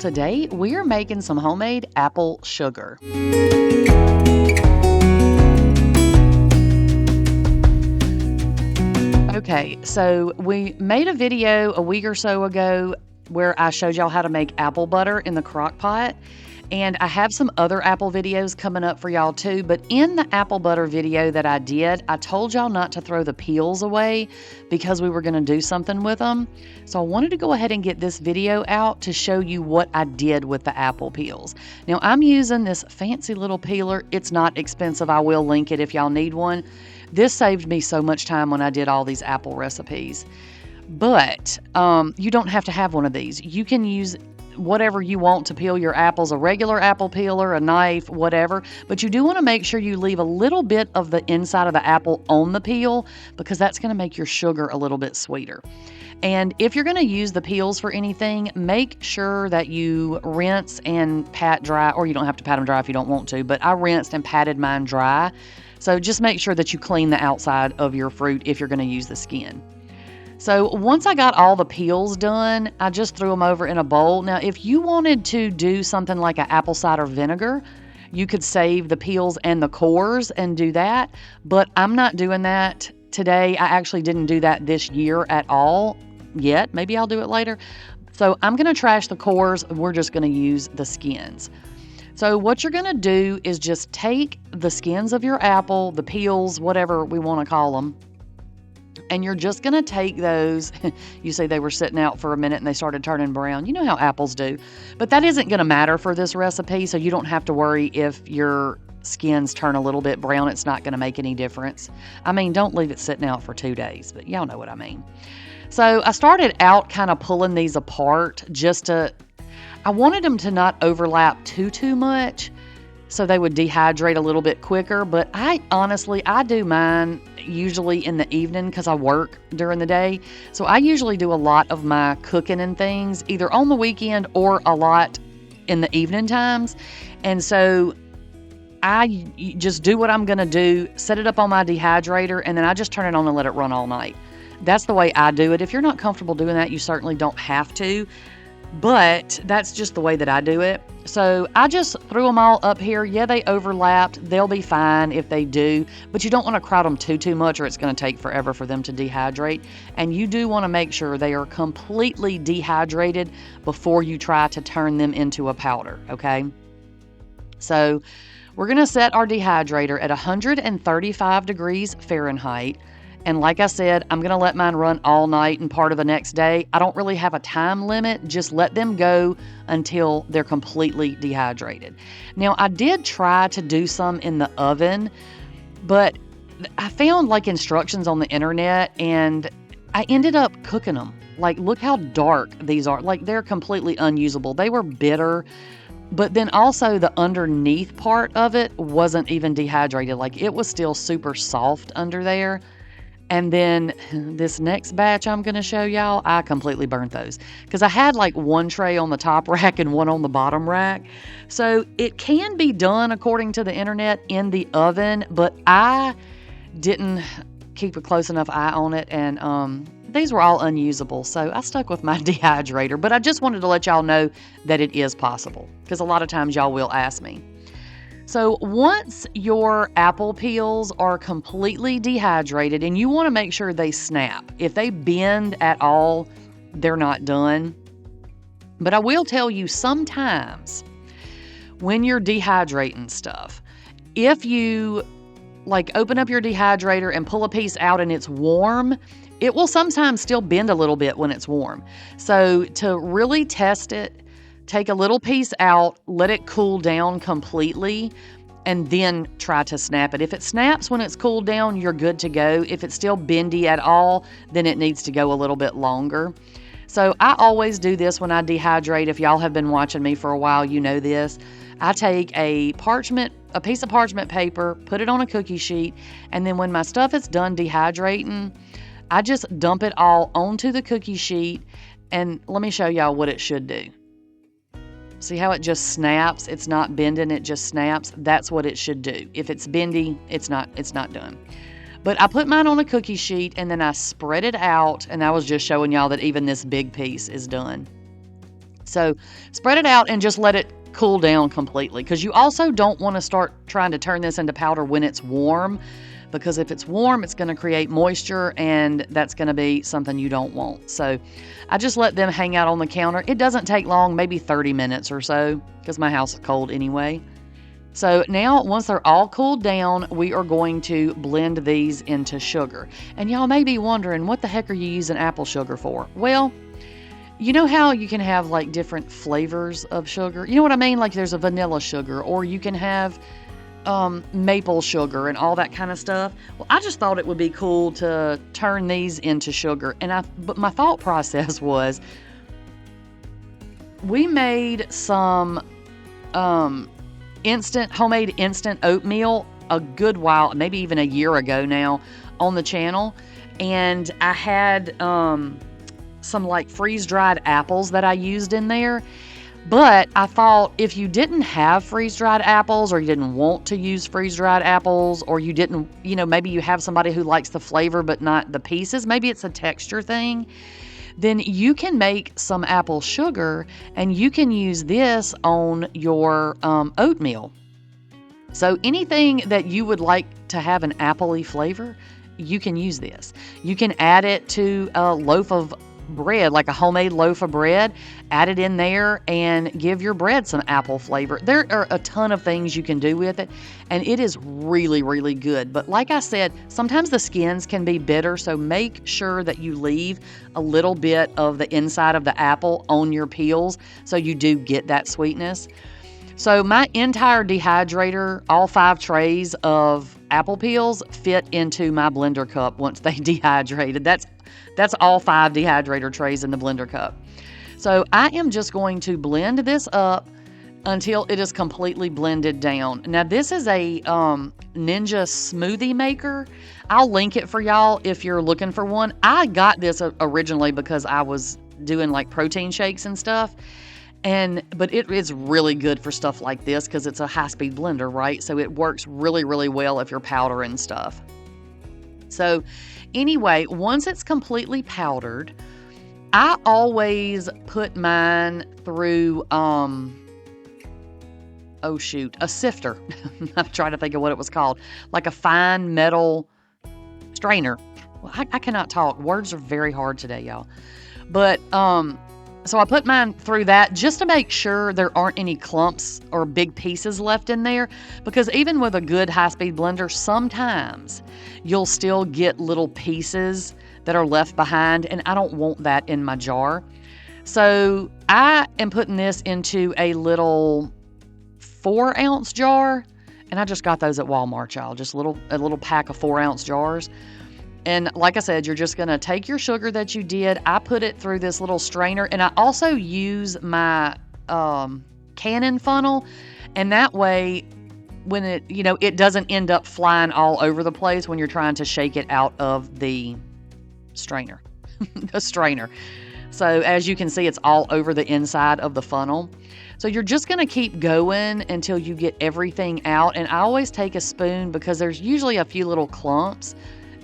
today we are making some homemade apple sugar. Okay, so we made a video a week or so ago where I showed y'all how to make apple butter in the crock pot. And I have some other apple videos coming up for y'all too. But in the apple butter video that I did, I told y'all not to throw the peels away because we were going to do something with them. So I wanted to go ahead and get this video out to show you what I did with the apple peels. Now I'm using this fancy little peeler. It's not expensive. I will link it if y'all need one. This saved me so much time when I did all these apple recipes. But you don't have to have one of these. You can use whatever you want to peel your apples, a regular apple peeler, a knife, whatever. But you do want to make sure you leave a little bit of the inside of the apple on the peel because that's going to make your sugar a little bit sweeter. And if you're going to use the peels for anything, make sure that you rinse and pat dry, or you don't have to pat them dry if you don't want to, but I rinsed and patted mine dry. So just make sure that you clean the outside of your fruit if you're going to use the skin. So once I got all the peels done, I just threw them over in a bowl. Now, if you wanted to do something like an apple cider vinegar, you could save the peels and the cores and do that. But I'm not doing that today. I actually didn't do that this year at all yet. Maybe I'll do it later. So I'm going to trash the cores. We're just going to use the skins. So what you're going to do is just take the skins of your apple, the peels, whatever we want to call them, and you're just going to take those. You say they were sitting out for a minute and they started turning brown. You know how apples do. But that isn't going to matter for this recipe, so you don't have to worry if your skins turn a little bit brown. It's not going to make any difference. I mean, don't leave it sitting out for 2 days, but y'all know what I mean. So I started out kind of pulling these apart I wanted them to not overlap too much so they would dehydrate a little bit quicker. But I do mine usually in the evening because I work during the day. So I usually do a lot of my cooking and things either on the weekend or a lot in the evening times. And so I just do what I'm going to do, set it up on my dehydrator, and then I just turn it on and let it run all night. That's the way I do it. If you're not comfortable doing that, you certainly don't have to. But that's just the way that I do it. So I just threw them all up here. Yeah, they overlapped. They'll be fine if they do. But you don't want to crowd them too much or it's going to take forever for them to dehydrate. And you do want to make sure they are completely dehydrated before you try to turn them into a powder, okay? So we're going to set our dehydrator at 135 degrees Fahrenheit. And like I said, I'm going to let mine run all night and part of the next day. I don't really have a time limit. Just let them go until they're completely dehydrated. Now, I did try to do some in the oven, but I found like instructions on the internet and I ended up cooking them. Like, look how dark these are. Like, they're completely unusable. They were bitter. But then also the underneath part of it wasn't even dehydrated. Like, it was still super soft under there. And then this next batch I'm going to show y'all, I completely burnt those because I had like one tray on the top rack and one on the bottom rack. So it can be done according to the internet in the oven, but I didn't keep a close enough eye on it, and these were all unusable. So I stuck with my dehydrator, but I just wanted to let y'all know that it is possible because a lot of times y'all will ask me. So once your apple peels are completely dehydrated, and you want to make sure they snap. If they bend at all, they're not done. But I will tell you, sometimes when you're dehydrating stuff, if you like open up your dehydrator and pull a piece out and it's warm, it will sometimes still bend a little bit when it's warm. So to really test it, take a little piece out, let it cool down completely, and then try to snap it. If it snaps when it's cooled down, you're good to go. If it's still bendy at all, then it needs to go a little bit longer. So I always do this when I dehydrate. If y'all have been watching me for a while, you know this. I take a piece of parchment paper, put it on a cookie sheet, and then when my stuff is done dehydrating, I just dump it all onto the cookie sheet, and let me show y'all what it should do. See how it just snaps? It's not bending, it just snaps. That's what it should do. If it's bendy, it's not done. But I put mine on a cookie sheet and then I spread it out, and I was just showing y'all that even this big piece is done. So spread it out and just let it cool down completely, because you also don't want to start trying to turn this into powder when it's warm, because if it's warm, it's going to create moisture, and that's going to be something you don't want. So I just let them hang out on the counter. It doesn't take long, maybe 30 minutes or so, because my house is cold anyway. So now, once they're all cooled down, we are going to blend these into sugar. And y'all may be wondering, what the heck are you using apple sugar for? Well, you know how you can have like different flavors of sugar? You know what I mean? Like there's a vanilla sugar, or you can have maple sugar and all that kind of stuff. Well, I just thought it would be cool to turn these into sugar. But my thought process was, we made some homemade instant oatmeal a good while, maybe even a year ago now, on the channel. And I had some like freeze-dried apples that I used in there. But I thought, if you didn't have freeze-dried apples, or you didn't want to use freeze-dried apples, or you didn't, maybe you have somebody who likes the flavor but not the pieces, maybe it's a texture thing, then you can make some apple sugar and you can use this on your oatmeal. So anything that you would like to have an apple-y flavor, you can use this. You can add it to a loaf of bread, like a homemade loaf of bread, add it in there and give your bread some apple flavor. There are a ton of things you can do with it, and it is really, really good. But like I said, sometimes the skins can be bitter, so make sure that you leave a little bit of the inside of the apple on your peels so you do get that sweetness. So my entire dehydrator, all 5 trays of apple peels, fit into my blender cup once they dehydrated. That's all 5 dehydrator trays in the blender cup. So I am just going to blend this up until it is completely blended down. Now this is a Ninja smoothie maker. I'll link it for y'all if you're looking for one. I got this originally because I was doing like protein shakes and stuff. But it is really good for stuff like this because it's a high-speed blender, right? So it works really, really well if you're powdering stuff. So anyway, once it's completely powdered, I always put mine through, a sifter. I'm trying to think of what it was called. Like a fine metal strainer. Well, I cannot talk. Words are very hard today, y'all. But, so I put mine through that just to make sure there aren't any clumps or big pieces left in there, because even with a good high-speed blender, sometimes you'll still get little pieces that are left behind, and I don't want that in my jar. So I am putting this into a little 4-ounce jar, and I just got those at Walmart, y'all, just a little pack of 4-ounce jars. And like I said, you're just going to take your sugar that you did. I put it through this little strainer, and I also use my cannon funnel, and that way when it doesn't end up flying all over the place when you're trying to shake it out of the strainer. The strainer. So as you can see, it's all over the inside of the funnel. So you're just going to keep going until you get everything out. And I always take a spoon because there's usually a few little clumps,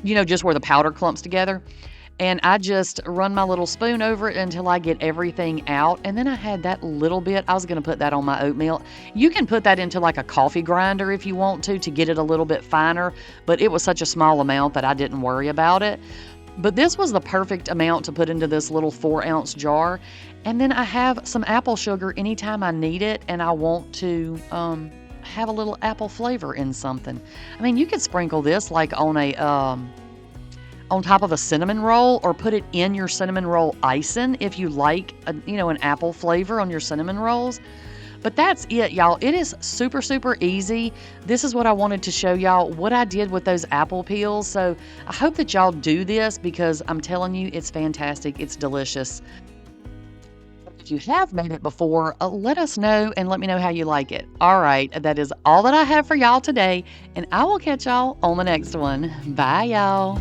just where the powder clumps together. And I just run my little spoon over it until I get everything out. And then I had that little bit. I was going to put that on my oatmeal. You can put that into like a coffee grinder if you want to get it a little bit finer. But it was such a small amount that I didn't worry about it. But this was the perfect amount to put into this little 4-ounce jar. And then I have some apple sugar anytime I need it and I want to have a little apple flavor in something. I mean, you could sprinkle this like on a on top of a cinnamon roll, or put it in your cinnamon roll icing if you like an apple flavor on your cinnamon rolls. But that's it, y'all. It is super, super easy. This is what I wanted to show y'all, what I did with those apple peels. So I hope that y'all do this, because I'm telling you, it's fantastic. It's delicious. If you have made it before, let us know and let me know how you like it. All right, that is all that I have for y'all today, and I will catch y'all on the next one. Bye, y'all.